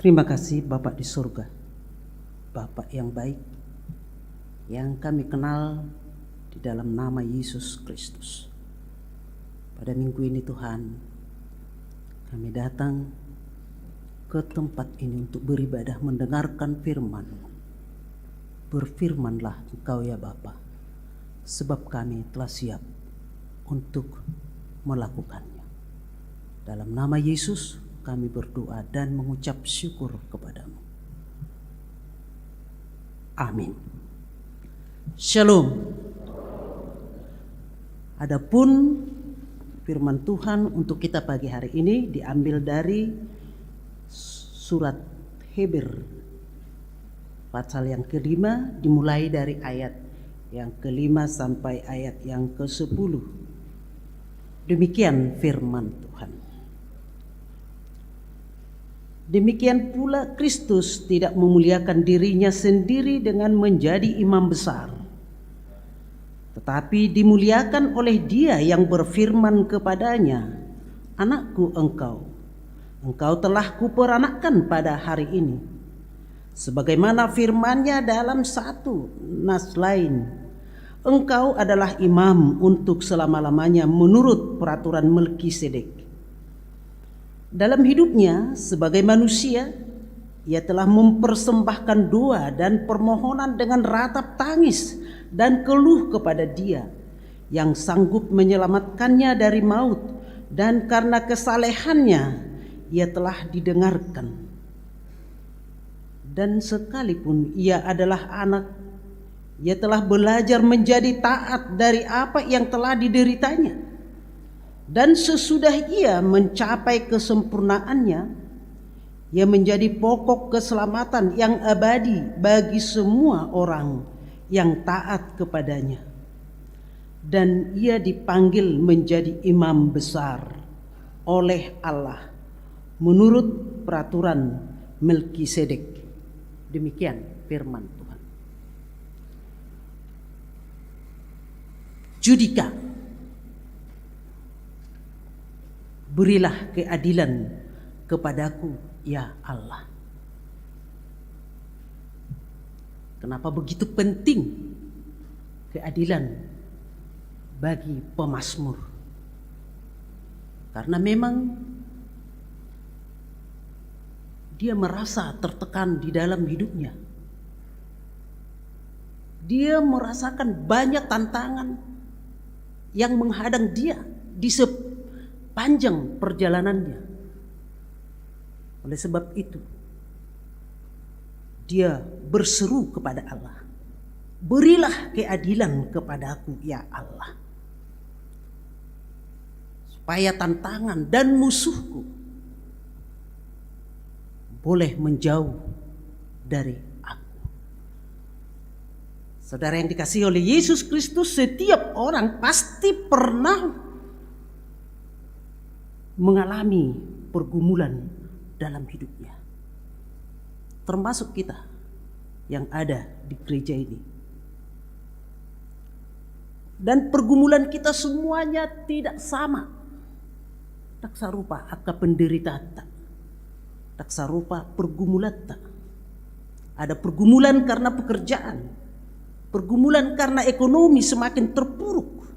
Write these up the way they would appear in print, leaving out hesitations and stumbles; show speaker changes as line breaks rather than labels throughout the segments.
Terima kasih Bapak di surga, Bapak yang baik, yang kami kenal di dalam nama Yesus Kristus. Pada minggu ini Tuhan, kami datang ke tempat ini untuk beribadah mendengarkan firman-Mu. Berfirmanlah Engkau ya Bapa, sebab kami telah siap untuk melakukannya. Dalam nama Yesus kami berdoa dan mengucap syukur kepadamu. Amin. Shalom. Adapun firman Tuhan untuk kita pagi hari ini diambil dari surat Hebrew pasal yang ke-5, dimulai dari ayat yang ke-5 sampai ayat yang ke-10. Demikian firman Tuhan. Demikian pula Kristus tidak memuliakan dirinya sendiri dengan menjadi imam besar, tetapi dimuliakan oleh Dia yang berfirman kepadanya, "Anakku engkau telah kuperanakkan pada hari ini." Sebagaimana firman-Nya dalam satu nas lain, "Engkau adalah imam untuk selama-lamanya menurut peraturan Melkisedek." Dalam hidupnya sebagai manusia, Ia telah mempersembahkan doa dan permohonan dengan ratap tangis dan keluh kepada Dia yang sanggup menyelamatkannya dari maut, dan karena kesalehannya Ia telah didengarkan. Dan sekalipun Ia adalah anak, Ia telah belajar menjadi taat dari apa yang telah dideritanya. Dan sesudah Ia mencapai kesempurnaannya, Ia menjadi pokok keselamatan yang abadi bagi semua orang yang taat kepadanya. Dan Ia dipanggil menjadi imam besar oleh Allah menurut peraturan Melkisedek. Demikian firman Tuhan. Judika, berilah keadilan kepadaku ya Allah. Kenapa begitu penting keadilan bagi pemazmur? Karena memang dia merasa tertekan di dalam hidupnya. Dia merasakan banyak tantangan yang menghadang dia di sepanjang perjalanannya. Oleh sebab itu, dia berseru kepada Allah, "Berilah keadilan kepadaku ya Allah, supaya tantangan dan musuhku boleh menjauh dari aku." Saudara yang dikasihi oleh Yesus Kristus, setiap orang pasti pernah mengalami pergumulan dalam hidupnya, termasuk kita yang ada di gereja ini. Dan pergumulan kita semuanya tidak sama. Tak sarupa akka penderitatta, tak sarupa pergumulatta. Ada pergumulan karena pekerjaan, pergumulan karena ekonomi semakin terpuruk,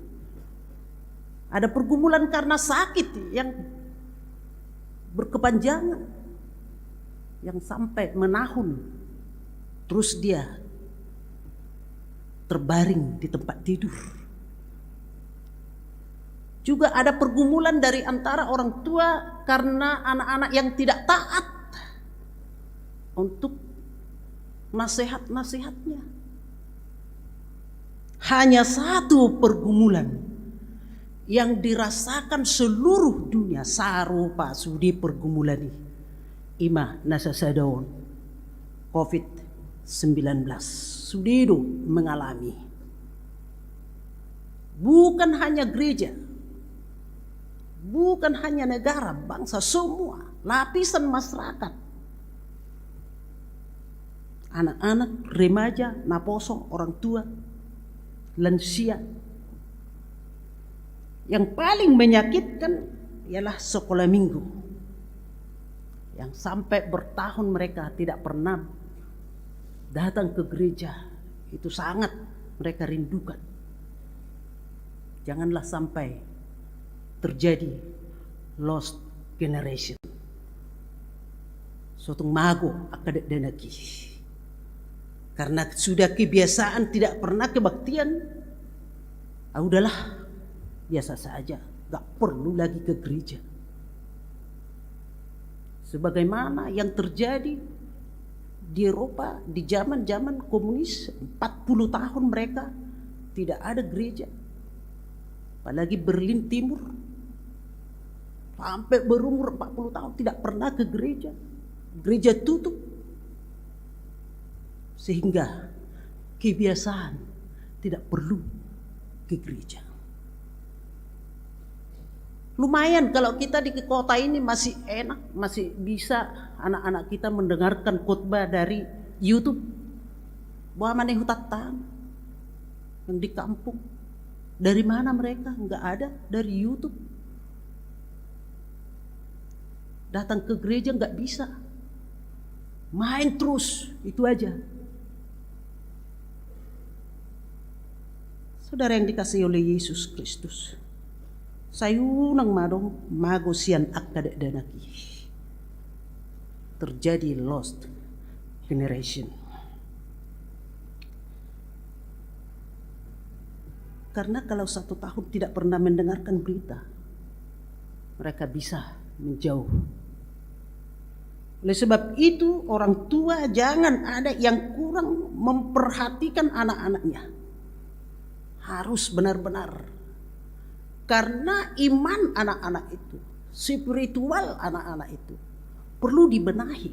ada pergumulan karena sakit yang berkepanjangan, yang sampai menahun, terus dia terbaring di tempat tidur. Juga ada pergumulan dari antara orang tua karena anak-anak yang tidak taat untuk nasihat-nasihatnya. Hanya satu pergumulan yang dirasakan seluruh dunia, sarupa sudi pergumulan ini, ima nasasadon COVID-19 sudido mengalami. Bukan hanya gereja, bukan hanya negara, bangsa, semua lapisan masyarakat. Anak-anak, remaja, naposo, orang tua, lansia. Yang paling menyakitkan ialah sekolah minggu. yang sampai bertahun mereka tidak pernah datang ke gereja, itu sangat mereka rindukan. Janganlah sampai terjadi lost generation. Sotong mago akadet denaki. Karena sudah kebiasaan tidak pernah kebaktian. Udahlah, biasa saja, gak perlu lagi ke gereja. Sebagaimana yang terjadi di Eropa di zaman-zaman komunis, 40 tahun mereka tidak ada gereja. Apalagi Berlin Timur, sampai berumur 40 tahun tidak pernah ke gereja. Gereja tutup. Sehingga kebiasaan tidak perlu ke gereja. Lumayan kalau kita di kota ini masih enak, masih bisa anak-anak kita mendengarkan khotbah dari YouTube. Bahwa maneh hutatan yang di kampung. Dari mana mereka? Enggak ada, dari YouTube. Datang ke gereja enggak bisa. Main terus, itu aja. Saudara yang dikasihi oleh Yesus Kristus, sayunang madong magosian akadek danaki. Terjadi lost generation. Karena kalau 1 tahun tidak pernah mendengarkan berita, mereka bisa menjauh. Oleh sebab itu orang tua jangan ada yang kurang memperhatikan anak-anaknya. Harus benar-benar. Karena iman anak-anak itu, spiritual anak-anak itu perlu dibenahi.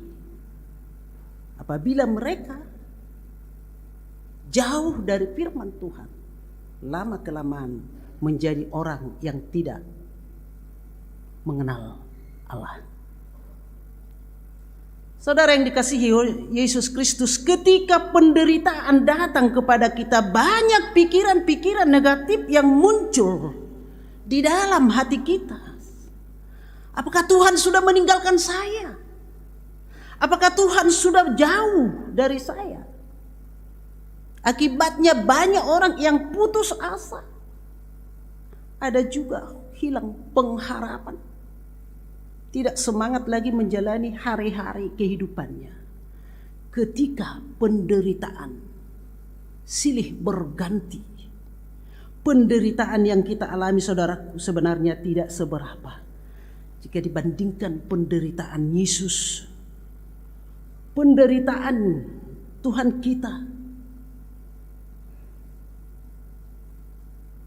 Apabila mereka jauh dari firman Tuhan, lama-kelamaan menjadi orang yang tidak mengenal Allah. Saudara yang dikasihi Yesus Kristus, ketika penderitaan datang kepada kita, banyak pikiran-pikiran negatif yang muncul di dalam hati kita. Apakah Tuhan sudah meninggalkan saya? Apakah Tuhan sudah jauh dari saya? Akibatnya banyak orang yang putus asa. Ada juga hilang pengharapan. Tidak semangat lagi menjalani hari-hari kehidupannya. Ketika penderitaan silih berganti. Penderitaan yang kita alami saudaraku sebenarnya tidak seberapa jika dibandingkan penderitaan Yesus. Penderitaan Tuhan kita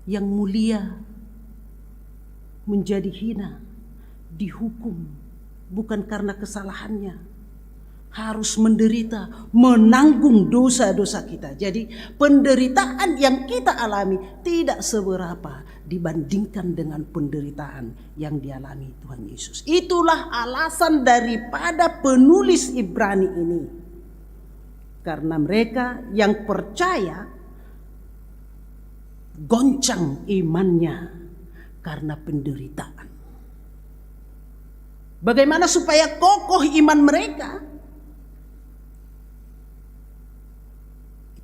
yang mulia menjadi hina, dihukum bukan karena kesalahannya, harus menderita, menanggung dosa-dosa kita. Jadi penderitaan yang kita alami tidak seberapa dibandingkan dengan penderitaan yang dialami Tuhan Yesus. Itulah alasan daripada penulis Ibrani ini. Karena mereka yang percaya goncang imannya karena penderitaan. Bagaimana supaya kokoh iman mereka?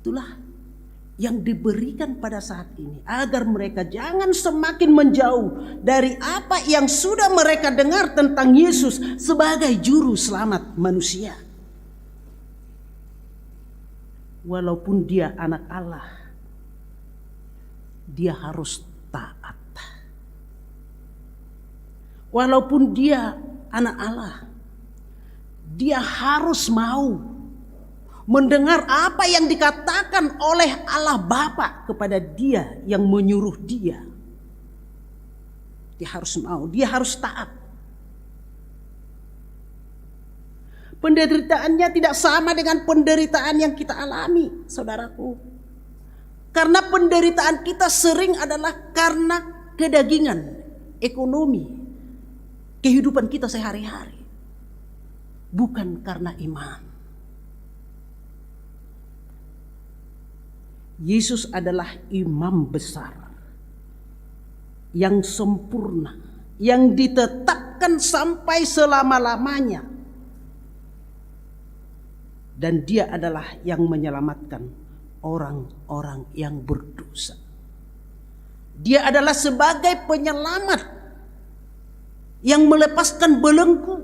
Itulah yang diberikan pada saat ini. Agar mereka jangan semakin menjauh dari apa yang sudah mereka dengar tentang Yesus sebagai juru selamat manusia. Walaupun dia anak Allah, dia harus taat. Walaupun dia anak Allah, dia harus mau mendengar apa yang dikatakan oleh Allah Bapa kepada dia yang menyuruh dia. Dia harus mau, dia harus taat. Penderitaannya tidak sama dengan penderitaan yang kita alami, saudaraku. Karena penderitaan kita sering adalah karena kedagingan, ekonomi, kehidupan kita sehari-hari. Bukan karena iman. Yesus adalah imam besar yang sempurna, yang ditetapkan sampai selama-lamanya dan dia adalah yang menyelamatkan orang-orang yang berdosa. Dia adalah sebagai penyelamat yang melepaskan belenggu,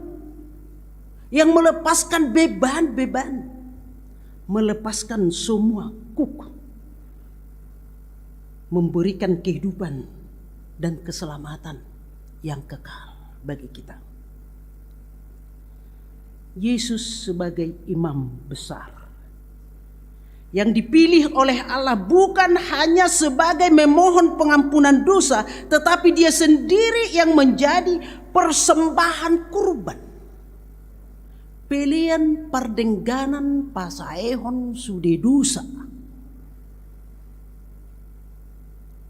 yang melepaskan beban-beban, melepaskan semua kuk, memberikan kehidupan dan keselamatan yang kekal bagi kita. Yesus sebagai imam besar yang dipilih oleh Allah bukan hanya sebagai memohon pengampunan dosa, tetapi dia sendiri yang menjadi persembahan kurban. Pilihan pardengganan pasaehon sude dosa.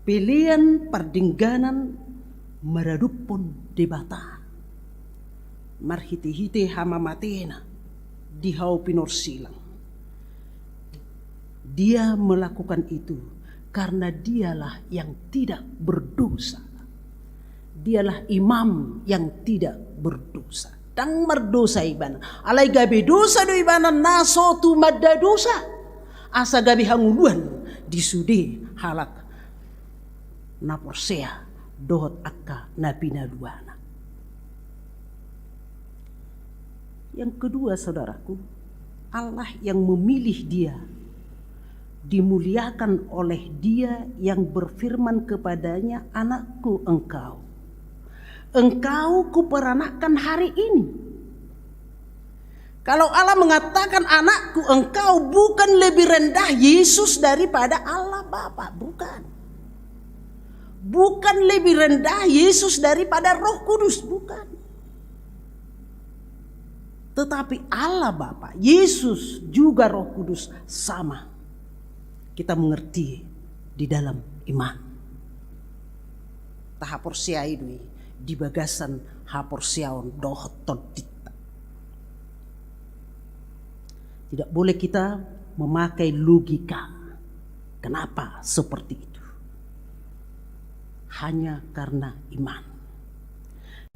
Pilihan pardengganan meradupon debata. Marhite-hite hama matena di hau pinor silang. Dia melakukan itu karena dialah yang tidak berdosa. Dialah imam yang tidak berdosa. Dang merdosa ibana. Alai gabe dosa do ibana naso tu madda dosa. Asa gabe hanguluan disude halak naporsea dohot akka napina duana. Yang kedua saudaraku, Allah yang memilih dia, dimuliakan oleh dia yang berfirman kepadanya, anakku engkau kuperanakkan hari ini. Kalau Allah mengatakan anakku engkau, bukan lebih rendah Yesus daripada Allah Bapa, bukan. Bukan lebih rendah Yesus daripada Roh Kudus, bukan. Tetapi Allah Bapa, Yesus juga Roh Kudus sama. Kita mengerti di dalam iman. Tahapor siaidui di bagasan hapor siaon dohot todita. Tidak boleh kita memakai logika. Kenapa seperti itu? Hanya karena iman.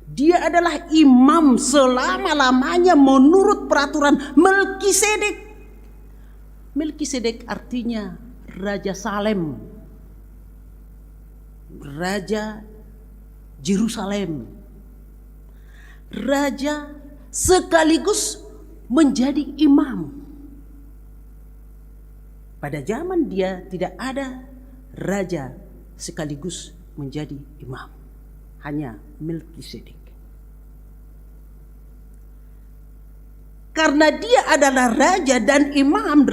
Dia adalah imam selama-lamanya menurut peraturan Melkisedek. Melkisedek artinya Raja Salem, Raja Yerusalem, Raja sekaligus menjadi imam. Pada zaman dia tidak ada raja sekaligus menjadi imam, hanya Melkisedek. Karena dia adalah raja dan imam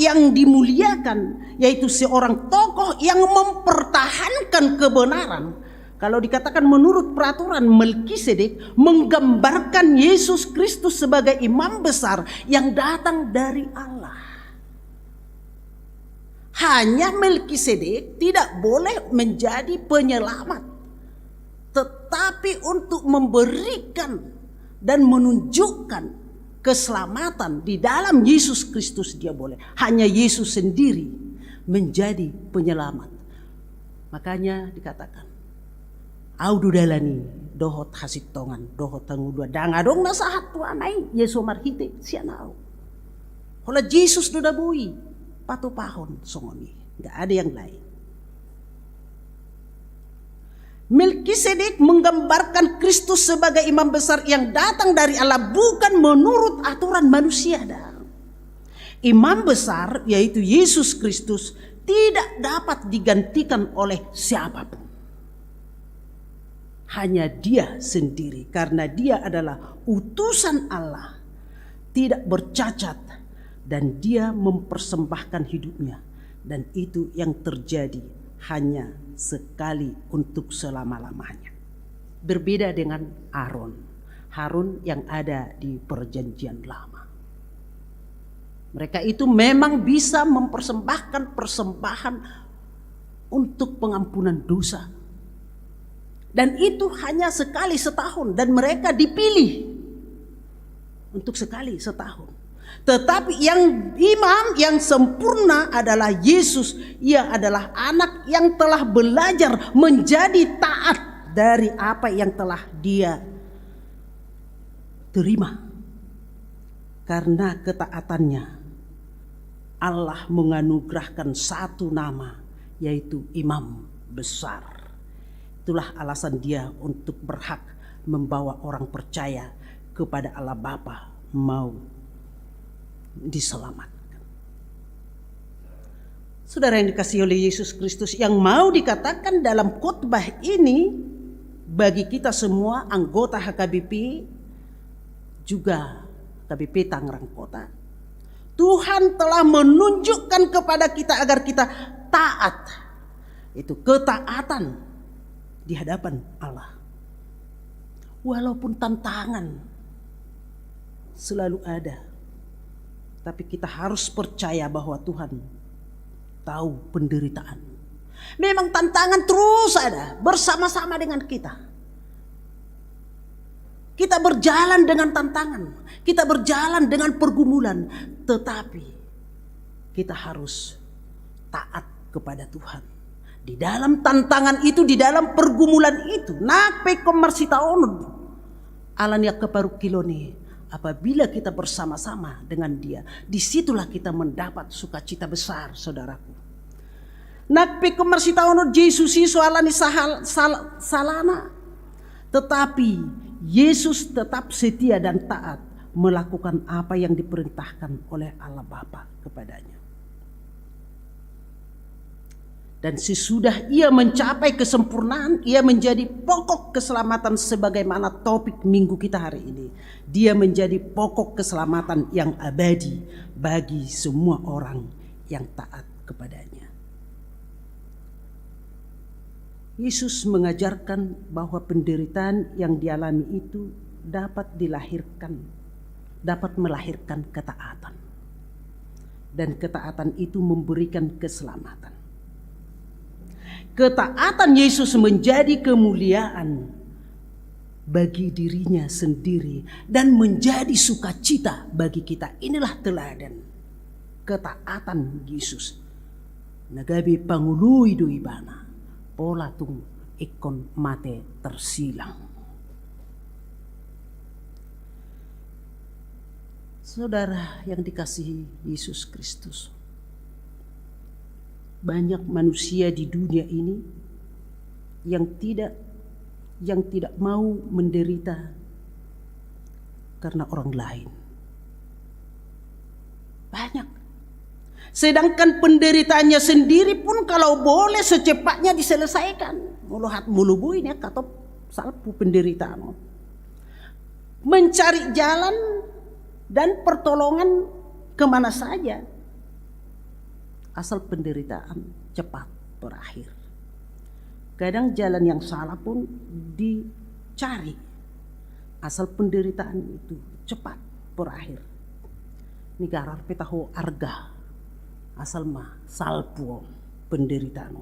yang dimuliakan, yaitu seorang tokoh yang mempertahankan kebenaran. Kalau dikatakan menurut peraturan Melkisedek, menggambarkan Yesus Kristus sebagai imam besar yang datang dari Allah. Hanya Melkisedek tidak boleh menjadi penyelamat, tetapi untuk memberikan dan menunjukkan keselamatan di dalam Yesus Kristus dia boleh. Hanya Yesus sendiri menjadi penyelamat. Makanya dikatakan, audu dalani dohot hasit tongan dohot tangudua dangadong nasahat tuanai Yesus marhite sianau. Hola Yesus do dabui patu pahon songoni, nggak ada yang lain. Melkisedek menggambarkan Kristus sebagai imam besar yang datang dari Allah, bukan menurut aturan manusia. Imam besar yaitu Yesus Kristus tidak dapat digantikan oleh siapapun. Hanya dia sendiri, karena dia adalah utusan Allah, tidak bercacat, dan dia mempersembahkan hidupnya. Dan itu yang terjadi hanya sekali untuk selama-lamanya. Berbeda dengan Harun yang ada di perjanjian lama. Mereka itu memang bisa mempersembahkan persembahan untuk pengampunan dosa. Dan itu hanya sekali setahun, dan mereka dipilih untuk sekali setahun. Tetapi yang imam yang sempurna adalah Yesus. Ia adalah anak yang telah belajar menjadi taat dari apa yang telah dia terima. Karena ketaatannya, Allah menganugerahkan satu nama, yaitu Imam Besar. Itulah alasan dia untuk berhak membawa orang percaya kepada Allah Bapa mau diselamatkan. Saudara yang dikasihi oleh Yesus Kristus, yang mau dikatakan dalam khotbah ini bagi kita semua anggota HKBP, juga KBP Tangerang Kota, Tuhan telah menunjukkan kepada kita agar kita taat. Itu ketaatan di hadapan Allah. Walaupun tantangan selalu ada, tapi kita harus percaya bahwa Tuhan tahu penderitaan. Memang tantangan terus ada bersama-sama dengan kita. Kita berjalan dengan tantangan, kita berjalan dengan pergumulan, tetapi kita harus taat kepada Tuhan. Di dalam tantangan itu, di dalam pergumulan itu, nape komarsitaonod alania keparukiloni, apabila kita bersama-sama dengan Dia, disitulah kita mendapat sukacita besar, saudaraku. Nape komarsitaonod Yesus iso alani salana, tetapi Yesus tetap setia dan taat melakukan apa yang diperintahkan oleh Allah Bapa kepadanya. Dan sesudah ia mencapai kesempurnaan, ia menjadi pokok keselamatan sebagaimana topik minggu kita hari ini. Dia menjadi pokok keselamatan yang abadi bagi semua orang yang taat kepadanya. Yesus mengajarkan bahwa penderitaan yang dialami itu dapat melahirkan ketaatan. Dan ketaatan itu memberikan keselamatan. Ketaatan Yesus menjadi kemuliaan bagi dirinya sendiri dan menjadi sukacita bagi kita. Inilah teladan ketaatan Yesus. Nagabi pangului duibana. Pola tung ikon mate tersilang. Saudara yang dikasihi Yesus Kristus, banyak manusia di dunia ini yang tidak mau menderita karena orang lain. Banyak. Sedangkan penderitaannya sendiri pun kalau boleh secepatnya diselesaikan. Muluhat mulubui ini kata salpu penderitaan. Mencari jalan dan pertolongan kemana saja. Asal penderitaan cepat berakhir. Kadang jalan yang salah pun dicari. Asal penderitaan itu cepat berakhir. Negara petaho arga. Asal mah salpo penderitaan.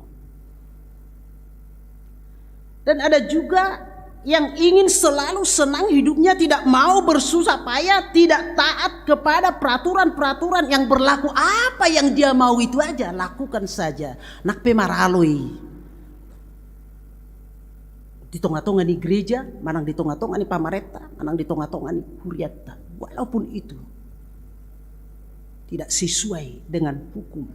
Dan ada juga yang ingin selalu senang hidupnya, tidak mau bersusah payah, tidak taat kepada peraturan-peraturan yang berlaku. Apa yang dia mau itu aja lakukan saja. Nak pemaralui. Di tengah-tengah di gereja, manang di tengah-tengah di pamareta, manang di tengah-tengah di kuriata. Walaupun itu tidak sesuai dengan hukum.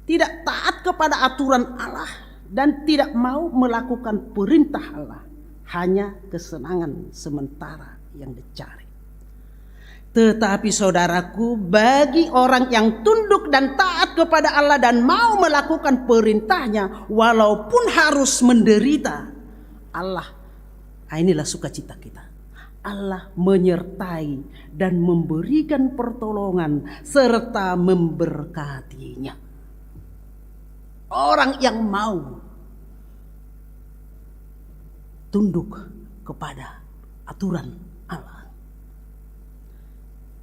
Tidak taat kepada aturan Allah dan tidak mau melakukan perintah Allah. Hanya kesenangan sementara yang dicari. Tetapi saudaraku, bagi orang yang tunduk dan taat kepada Allah dan mau melakukan perintahnya walaupun harus menderita, Allah, inilah sukacita kita. Allah menyertai dan memberikan pertolongan serta memberkatinya. Orang yang mau tunduk kepada aturan Allah.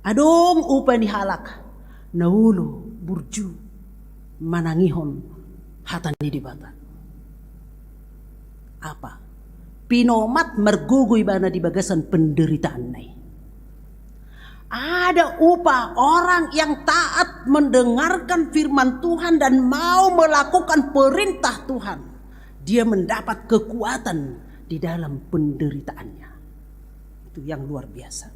Adong upani halak naulu burju manangihon hatani dibata. Apa? Pinomat mergugoy bana di bagasan penderitaan nai. Ada upah orang yang taat mendengarkan firman Tuhan dan mau melakukan perintah Tuhan. Dia mendapat kekuatan di dalam penderitaannya. Itu yang luar biasa.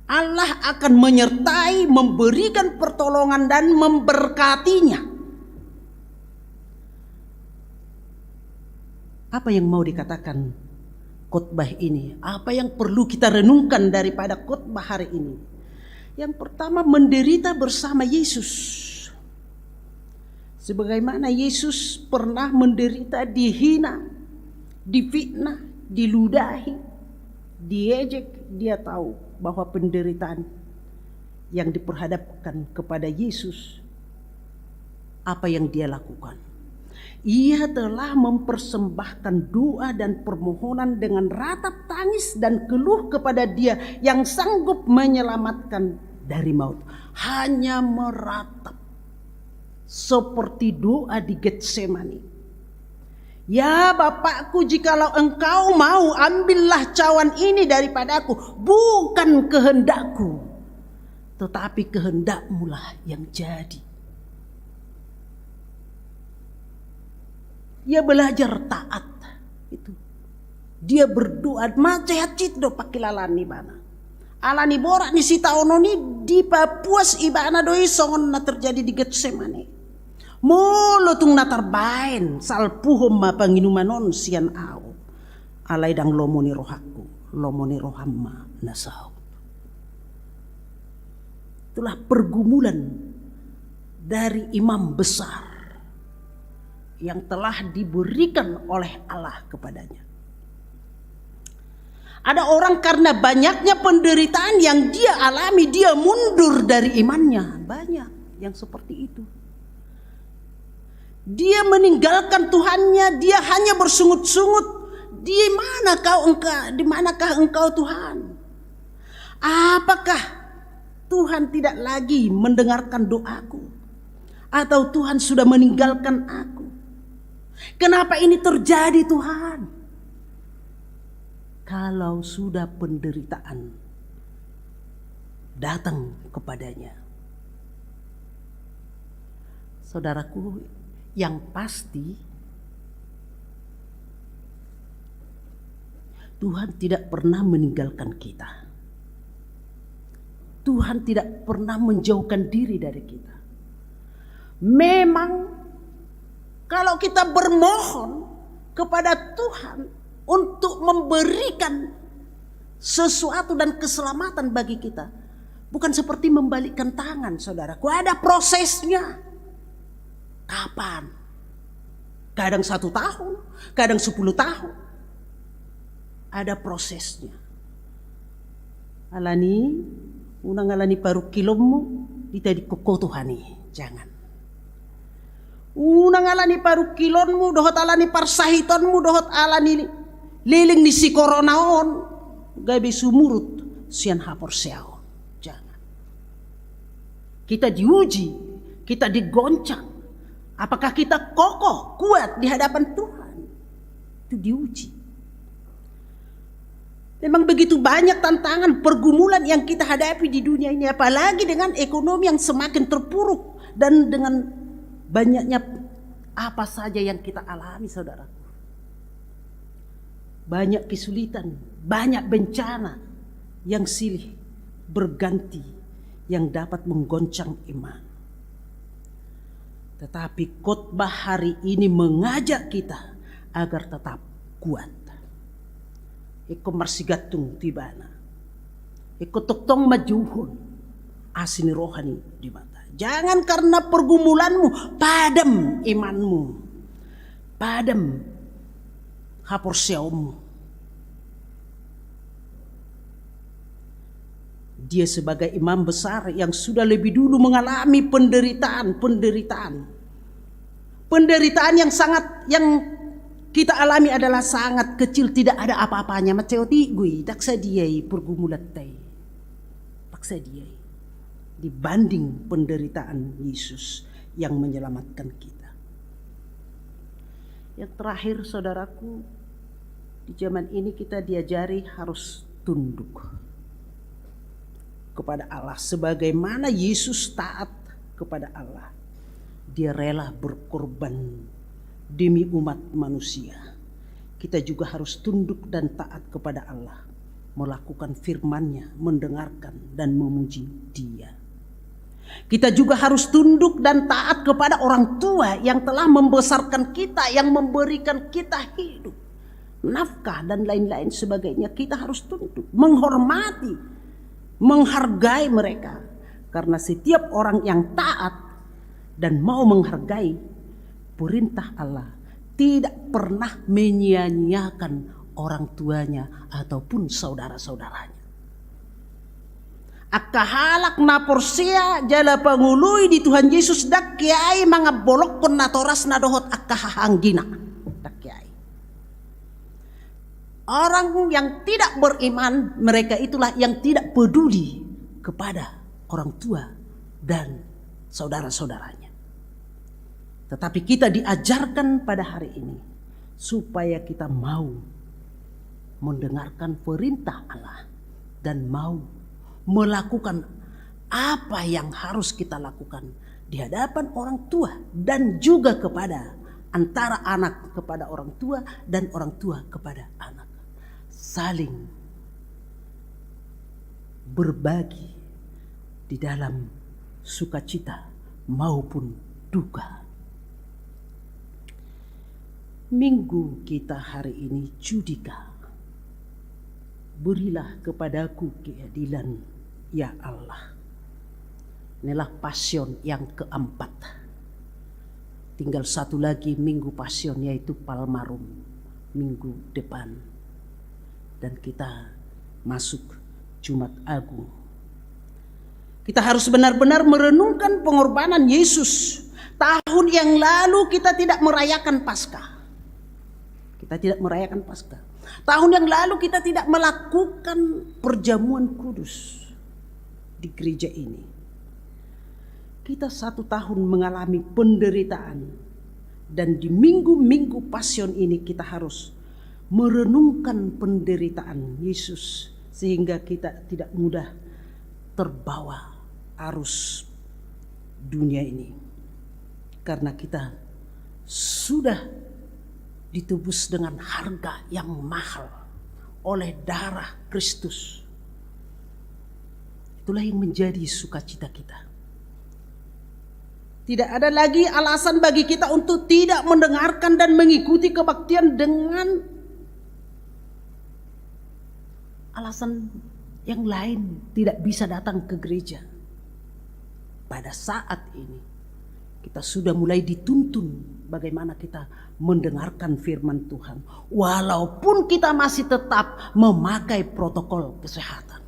Allah akan menyertai, memberikan pertolongan dan memberkatinya. Apa yang mau dikatakan khotbah ini? Apa yang perlu kita renungkan daripada khotbah hari ini? Yang pertama, menderita bersama Yesus. Sebagaimana Yesus pernah menderita, dihina, difitnah, diludahi, diejek, dia tahu bahwa penderitaan yang diperhadapkan kepada Yesus, apa yang dia lakukan. Ia telah mempersembahkan doa dan permohonan dengan ratap tangis dan keluh kepada Dia yang sanggup menyelamatkan dari maut. Hanya meratap seperti doa di Getsemani. Ya Bapakku, jikalau Engkau mau, ambillah cawan ini daripadaku. Bukan kehendakku, tetapi kehendak-Mu lah yang jadi. Dia belajar taat itu. Dia berdoa macehat do pakilalani bana. Alani borak ni sita ono ni di Papuas ibana doi songon na terjadi di Getsemani. Molo tung na terbain salpuhom ma panginumanon sian au. Alai dang lomoni rohaku, lomoni rohamma nasau. Itulah pergumulan dari imam besar yang telah diberikan oleh Allah kepadanya. Ada orang karena banyaknya penderitaan yang dia alami, dia mundur dari imannya. Banyak yang seperti itu. Dia meninggalkan Tuhannya, dia hanya bersungut-sungut. Di manakah engkau Tuhan? Apakah Tuhan tidak lagi mendengarkan doaku? Atau Tuhan sudah meninggalkan aku? Kenapa ini terjadi Tuhan? Kalau sudah penderitaan datang kepadanya, saudaraku, yang pasti Tuhan tidak pernah meninggalkan kita. Tuhan tidak pernah menjauhkan diri dari kita. Memang kalau kita bermohon kepada Tuhan untuk memberikan sesuatu dan keselamatan bagi kita, bukan seperti membalikkan tangan, saudaraku. Ada prosesnya. Kapan? Kadang 1 tahun, kadang 10 tahun. Ada prosesnya. Alani, unang alani paru kilommu, ditadi koko Tuhani. Jangan. Unang alani paru kilonmu, dohot alani parsahitonmu, dohot alani liling ni si koronaon, gabi sumurut sian hapor seaon. Jangan. Kita diuji, kita digoncang. Apakah kita kokoh, kuat di hadapan Tuhan? Itu diuji. Memang begitu banyak tantangan, pergumulan yang kita hadapi di dunia ini, apalagi dengan ekonomi yang semakin terpuruk dan dengan banyaknya apa saja yang kita alami, saudara. Banyak kesulitan, banyak bencana yang silih berganti yang dapat menggoncang iman. Tetapi khotbah hari ini mengajak kita agar tetap kuat. Iko marsigatung tibana. Iko toktong majuhun asini rohani di mata. Jangan karena pergumulanmu padam imanmu, padam haporseommu. Dia sebagai imam besar yang sudah lebih dulu mengalami penderitaan yang kita alami adalah sangat kecil, tidak ada apa-apanya. Maceo tigui taksa diai pergumulan tai, taksa diai dibanding penderitaan Yesus yang menyelamatkan kita. Yang terakhir, saudaraku, di zaman ini kita diajari harus tunduk kepada Allah sebagaimana Yesus taat kepada Allah. Dia rela berkorban demi umat manusia. Kita juga harus tunduk dan taat kepada Allah melakukan firman-Nya, mendengarkan dan memuji Dia. Kita juga harus tunduk dan taat kepada orang tua yang telah membesarkan kita, yang memberikan kita hidup, nafkah dan lain-lain sebagainya. Kita harus tunduk, menghormati, menghargai mereka. Karena setiap orang yang taat dan mau menghargai perintah Allah tidak pernah menyia-nyiakan orang tuanya ataupun saudara-saudaranya. Akahalak na porsia jala pangului di Tuhan Yesus dak kiai mga bolok pun natoras na dohot akahanggina dak kiai. Orang yang tidak beriman, mereka itulah yang tidak peduli kepada orang tua dan saudara-saudaranya. Tetapi kita diajarkan pada hari ini supaya kita mau mendengarkan perintah Allah dan mau melakukan apa yang harus kita lakukan di hadapan orang tua dan juga kepada antara anak kepada orang tua dan orang tua kepada anak. Saling berbagi di dalam sukacita maupun duka. Minggu kita hari ini Judika. Berilah kepadaku keadilan, ya Allah. Inilah Pasion yang keempat. Tinggal satu lagi minggu Pasion, yaitu Palmarum minggu depan. Dan kita masuk Jumat Agung. Kita harus benar-benar merenungkan pengorbanan Yesus. Tahun yang lalu kita tidak merayakan Paskah. Kita tidak merayakan Paskah. Tahun yang lalu kita tidak melakukan perjamuan kudus di gereja ini. Kita 1 tahun mengalami penderitaan. Dan di minggu-minggu Pasion ini kita harus merenungkan penderitaan Yesus. Sehingga kita tidak mudah terbawa arus dunia ini. Karena kita sudah ditebus dengan harga yang mahal oleh darah Kristus. Itulah yang menjadi sukacita kita. Tidak ada lagi alasan bagi kita untuk tidak mendengarkan dan mengikuti kebaktian dengan alasan yang lain tidak bisa datang ke gereja. Pada saat ini kita sudah mulai dituntun bagaimana kita mendengarkan firman Tuhan. Walaupun kita masih tetap memakai protokol kesehatan.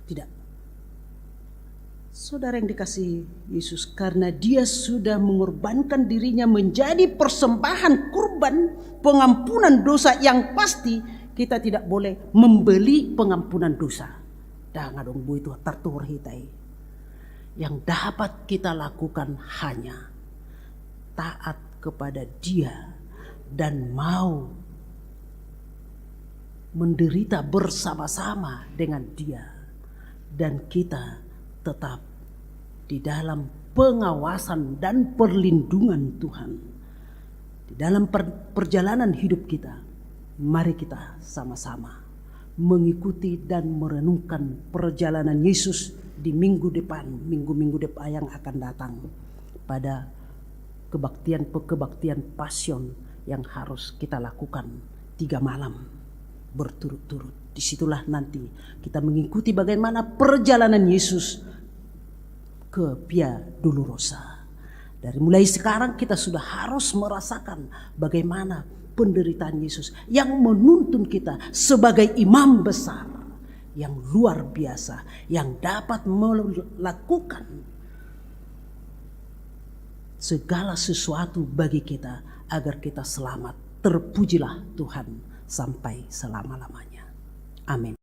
Tidak. Saudara yang dikasihi Yesus, karena Dia sudah mengorbankan dirinya menjadi persembahan kurban pengampunan dosa yang pasti, kita tidak boleh membeli pengampunan dosa. Dah ngadong bu itu tertuhur hitai. Yang dapat kita lakukan hanya taat kepada Dia dan mau menderita bersama-sama dengan Dia, dan kita tetap di dalam pengawasan dan perlindungan Tuhan di dalam perjalanan hidup kita. Mari kita sama-sama mengikuti dan merenungkan perjalanan Yesus di minggu depan, minggu-minggu depan yang akan datang, pada kebaktian Pasion yang harus kita lakukan 3 malam berturut-turut. Disitulah nanti kita mengikuti bagaimana perjalanan Yesus ke Via Dolorosa. Dari mulai sekarang kita sudah harus merasakan bagaimana penderitaan Yesus yang menuntun kita sebagai imam besar yang luar biasa, yang dapat melakukan segala sesuatu bagi kita agar kita selamat. Terpujilah Tuhan sampai selama-lamanya. Amin.